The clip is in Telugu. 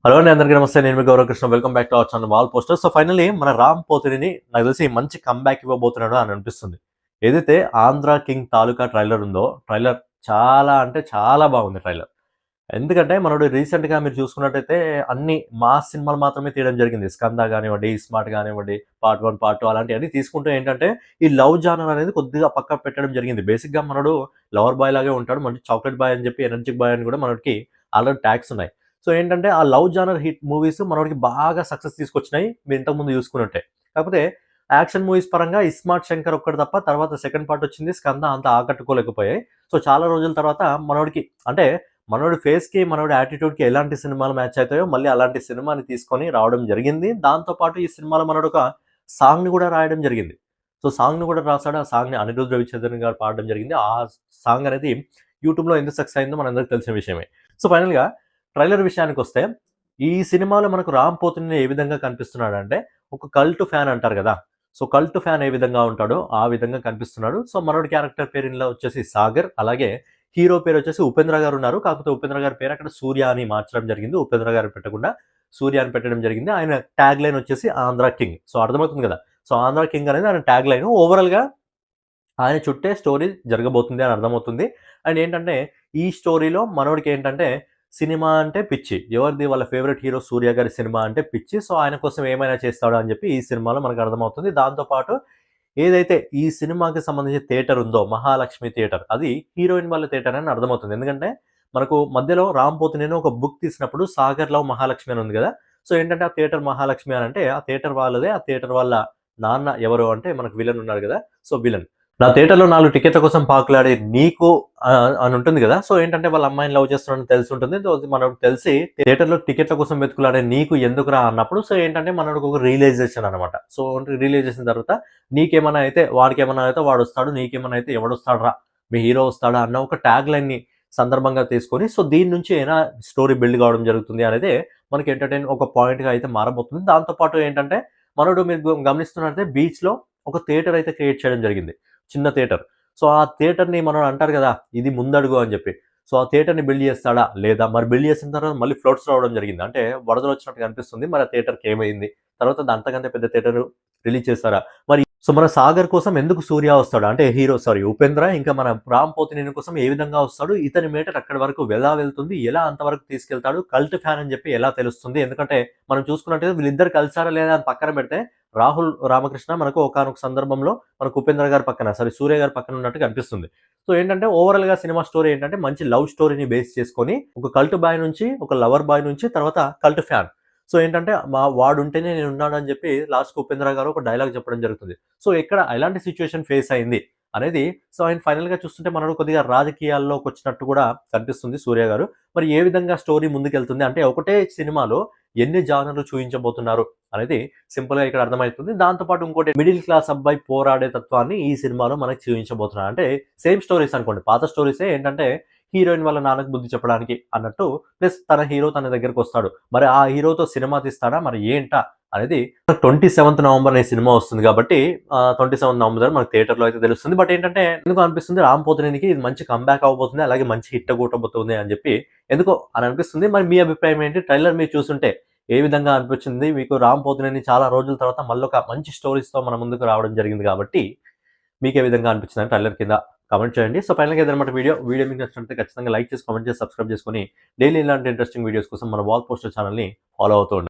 హలో అండి, అందరికీ నమస్తే. నేను మీ Gauravkrishna. Welcome back to our channel wall poster. So finally మన రామ్ పోతినేని నాకు తెలిసి మంచి కమ్‌బ్యాక్ ఇవ్వబోతున్నాడు అని అనిపిస్తుంది. ఏదైతే 'ఆంధ్ర కింగ్' తాలూకా ట్రైలర్ ఉందో, ట్రైలర్ చాలా అంటే చాలా బాగుంది ట్రైలర్. ఎందుకంటే మనోడు రీసెంట్‌గా మీరు చూసుకున్నట్టయితే అన్ని మాస్ సినిమాలు మాత్రమే తీయడం జరిగింది. 'స్కంద' గానివ్వండి, 'స్మార్ట్' గానివ్వండి, పార్ట్ 1, పార్ట్ 2 అలాంటివన్నీ తీసుకుంటూ ఏంటంటే ఈ లవ్ జానర్ అనేది కొద్దిగా పక్కకు పెట్టడం జరిగింది. బేసిక్‌గా మనోడు లవర్ బాయ్ లాగే ఉంటాడు. మంచి చాక్లేట్ బాయ్ అని చెప్పి, ఎనర్జిక్ బాయ్ అని కూడా మనోడికి ఆల్రెడీ ట్యాగ్స్ ఉన్నాయి. సో ఏంటంటే ఆ లవ్ జానర్ హిట్ మూవీస్ మనోడికి బాగా సక్సెస్ తీసుకొచ్చినాయి. మీరు ఇంతకుముందు చూసుకున్నట్టే. కాకపోతే యాక్షన్ మూవీస్ పరంగా 'ఇస్మార్ట్ శంకర్' ఒక్కటి తప్ప తర్వాత సెకండ్ పార్ట్ వచ్చింది 'స్కంద' అంత ఆకట్టుకోలేకపోయాయి. సో చాలా రోజుల తర్వాత మనోడికి అంటే మనోడి ఫేస్‌కి, మనోడి యాటిట్యూడ్‌కి ఎలాంటి సినిమాలు మ్యాచ్ అయితాయో మళ్ళీ అలాంటి సినిమాని తీసుకొని రావడం జరిగింది. దాంతో పాటు ఈ సినిమాలో మనోడు ఒక సాంగ్‌ని కూడా రాయడం జరిగింది. సో సాంగ్‌ని కూడా రాసాడు. ఆ సాంగ్‌ని అనిరుద్ రవిచంద్రన్ గారు పాడడం జరిగింది. ఆ సాంగ్ అనేది యూట్యూబ్‌లో ఎందుకు సక్సెస్ అయిందో మనందరికీ తెలిసిన విషయమే. సో ఫైనల్‌గా ట్రైలర్ విషయానికొస్తే, ఈ సినిమాలో మనకు రామ్ పోతినేని ఏ విధంగా కనిపిస్తున్నాడంటే, ఒక కల్ట్ ఫ్యాన్ అంటారు గదా! సో కల్ట్ ఫ్యాన్ ఏ విధంగా ఉంటాడో, ఆ విధంగా కనిపిస్తున్నాడు. సో మనోడి క్యారెక్టర్ పేరు ఇందులో వచ్చేసి సాగర్. అలాగే హీరో పేరొచ్చేసి ఉపేంద్ర గారున్నారు. కాకపోతే ఉపేంద్ర గారి పేరు అక్కడ సూర్య అని మార్చడం జరిగింది. ఉపేంద్ర గారు పెట్టకుండా సూర్య అని పెట్టడం జరిగింది. ఆయన ట్యాగ్ లైన్ వచ్చేసి 'ఆంధ్ర కింగ్.' సో అర్థమవుతుంది గదా! సో 'ఆంధ్ర కింగ్' అనేది ఆయన ట్యాగ్ లైన్. ఓవరాల్‌గా ఆయన చుట్టే స్టోరీ జరగబోతుంది అని అర్థమవుతుంది. అండ్ ఏంటంటే, ఈ స్టోరీలో మనోడికేంటంటే, సినిమా అంటే పిచ్చి. ఎవరిది వాళ్ళ ఫేవరెట్ హీరో 'సూర్య' గారి సినిమా అంటే పిచ్చి. సో, ఆయన కోసం ఏమైనా చేస్తాడు అని చెప్పి ఈ సినిమాలో మనకు అర్థమవుతుంది. దాంతో పాటు ఏదైతే ఈ సినిమాకి సంబంధించి థియేటర్ ఉందో 'మహాలక్ష్మి థియేటర్' అది హీరోయిన్ వాళ్ళ థియేటర్ అని అర్థమవుతుంది. ఎందుకంటే, మనకు మధ్యలో 'రామ్ పోతినేని' ఒక బుక్ తీసినప్పుడు 'సాగర్ లవ్ మహాలక్ష్మి' అని ఉంది గదా! సో, ఏంటంటే ఆ థియేటర్ 'మహాలక్ష్మి' అనంటే ఆ థియేటర్ వాళ్ళదే. ఆ థియేటర్ వాళ్ళ నాన్న ఎవరు అంటే మనకు విలన్ ఉన్నారు గదా! So, villain. నా థియేటర్‌లో 4 టికెట్ల కోసం పాకులాడే నీకు అని ఉంటుంది గదా! సో, ఏంటంటే వాళ్ళ అమ్మాయిని లవ్ చేస్తున్నాడని తెలిసుంటుంది. సో, మనోడికి తెలిసి థియేటర్‌లో టికెట్ల కోసం వెతుకులాడే నీకు ఎందుకురా అన్నప్పుడు సో, ఏంటంటే మనోడికి ఒక రియలైజేషన్ అనమాట. సో, రియలైజేషన్ తర్వాత నీకేమన్నా అయితే వాడికేమన్నా అయితే వాడొస్తాడు. నీకేమన్నా అయితే ఎవడొస్తాడురా మీ హీరో వస్తాడా అన్న ఒక ట్యాగ్ లైన్‌ని సందర్భంగా తీసుకొని సో, దీని నుంచి ఎలా స్టోరీ బిల్డ్ కావడం జరుగుతుంది అనేది మనకి ఎంటర్‌టైన్ ఒక పాయింట్‌గా అయితే మారబోతుంది. దాంతో పాటు ఏంటంటే మనోడు మీరు గమనిస్తున్నట్లయితే బీచ్‌లో ఒక థియేటర్ అయితే క్రియేట్ చేయడం జరిగింది. చిన్న థియేటర్. సో, ఆ థియేటర్‌ని మనం అంటారు గదా! ఇది ముందడుగు అని జెప్పి. సో, ఆ థియేటర్‌ని బిల్డ్ చేస్తాడా? లేదా? మరి బిల్డ్ చేసిన తర్వాత మళ్ళీ ఫ్లడ్స్ రావడం జరిగింది. అంటే వరదలొచ్చినట్టుగా అనిపిస్తుంది. మరి ఆ థియేటర్‌కి ఏమైంది? తర్వాత అంతకంటే పెద్ద థియేటర్ రిలీజ్ చేసారా? మరి సో, మన 'సాగర్' కోసం ఎందుకు 'సూర్య' వస్తాడు? అంటే హీరో సారీ 'ఉపేంద్ర' ఇంకా మన 'రామ్ పోతినేని' కోసం ఏ విధంగా వస్తాడు? ఇతని మేటర్ అక్కడి వరకు ఎలా వెళ్తుంది? ఎలా అంతవరకు తీసుకెళ్తాడు? కల్ట్ ఫ్యాన్ అని జెప్పి ఎలా తెలుస్తుంది? ఎందుకంటే మనం చూసుకున్నట్టయితే వీళ్ళిద్దరు కలిసారా లేదా అని పక్కన పెడితే రాహుల్ రామకృష్ణ మనకు ఒకానొక సందర్భంలో మనకు ఉపేంద్ర గారి పక్కన సూర్య గారి పక్కన ఉన్నట్టుగా అనిపిస్తుంది. సో ఏంటంటే ఓవరాల్‌గా సినిమా స్టోరీ ఏంటంటే మంచి లవ్ స్టోరీని బేస్ చేసుకొని ఒక కల్ట్ బాయ్ నుంచి, ఒక లవర్ బాయ్ నుంచి తర్వాత కల్ట్ ఫ్యాన్. సో ఏంటంటే వాడుంటేనే నేనున్నాను అని చెప్పి లాస్ట్‌కి ఉపేంద్ర గారు ఒక డైలాగ్ చెప్పడం జరుగుతుంది. సో ఇక్కడ ఎలాంటి సిట్యుయేషన్ ఫేస్ అయింది అనేది సో ఆయన ఫైనల్‌గా చూస్తుంటే మనోడు కొద్దిగా రాజకీయాల్లోకొచ్చినట్టు కూడా కనిపిస్తుంది సూర్య గారు. మరి ఏ విధంగా స్టోరీ ముందుకెళ్తుంది అంటే ఒకటే సినిమాలో ఎన్ని జానర్‌లు చూయించబోతున్నారు అనేది సింపుల్‌గా ఇక్కడ అర్థమైతుంది. దాంతో పాటు ఇంకోటి మిడిల్ క్లాస్ అబ్బాయి పోరాడే తత్వాన్ని ఈ సినిమాలో మనకు చూయించబోతున్నారు. అంటే సేమ్ స్టోరీస్ అనుకోండి. పాత స్టోరీసే ఏంటంటే హీరోయిన్ వాళ్ళ నాన్నకి బుద్ధి చెప్పడానికి అన్నట్టు ప్లస్ తన హీరో తన దగ్గరకొస్తాడు. మరి ఆ హీరోతో సినిమా తీస్తాడా? మరి ఏంటా? అనేది 27థ్ నవంబర్ ఈ సినిమా వస్తుంది కాబట్టి 27థ్ నవంబర్ మనకు థియేటర్‌లో అయితే తెలుస్తుంది. బట్ ఏంటంటే ఎందుకో అనిపిస్తుంది 'రామ్ పోతినేనికి' ఇది మంచి కమ్‌బ్యాక్ అవ్వబోతుంది. అలాగే మంచి హిట్ కొట్టబోతుంది అని చెప్పి ఎందుకో అని అనిపిస్తుంది. మరి మీ అభిప్రాయం ఏంటి? ట్రైలర్ మీరు చూసుంటే ఏ విధంగా అనిపించింది? మీకు 'రామ్ పోతినేని' చాలా రోజుల తర్వాత మళ్ళొక మంచి స్టోరీస్‌తో మన ముందుకు రావడం జరిగింది కాబట్టి మీకే విధంగా అనిపించిందని ట్రైలర్ కింద కామెంట్ చేయండి. సో ఫైనల్‌గా ఇదనమాట వీడియో మీకు నచ్చినట్లయితే ఖచ్చితంగా లైక్ చేసి, కామెంట్ చేసి, సబ్స్క్రైబ్ చేసుకొని డైలీ ఇలాంటి ఇంట్రెస్టింగ్ వీడియోస్ కోసం మన వాల్ పోస్టర్ ఛానెల్‌ని ఫాలో అవుతూ ఉండండి.